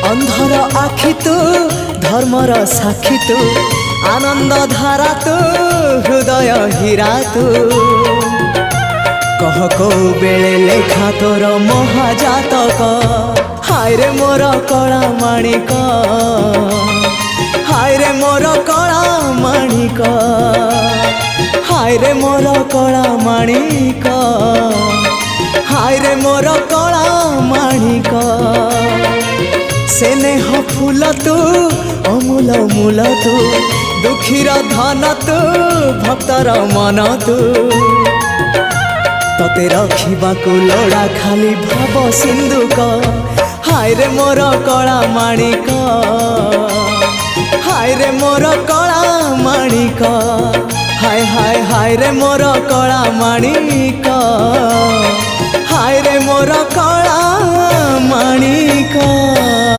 अंधर आखि तू धर्मर साक्षी तू आनंद धारा तू हृदय हीरा तू कह को बेले लेखा तोर महाजातक हाय रे मोर कला माणिक हाय रे मोर कला माणिक हाय रे मोर कला माणिक हाय रे मोर कला माणिक स्नेह फूल तू अमूल मूल तू दुखीर धन तू भक्तर मन तू तते रखिबाकू लोड़ा खाली भाव सिंधुक हाय रे मोर कला माणिक हाय रे मोर कला माणिक हाय हाय हाय रे मोर कला माणिक हाय रे मोर कला माणिक।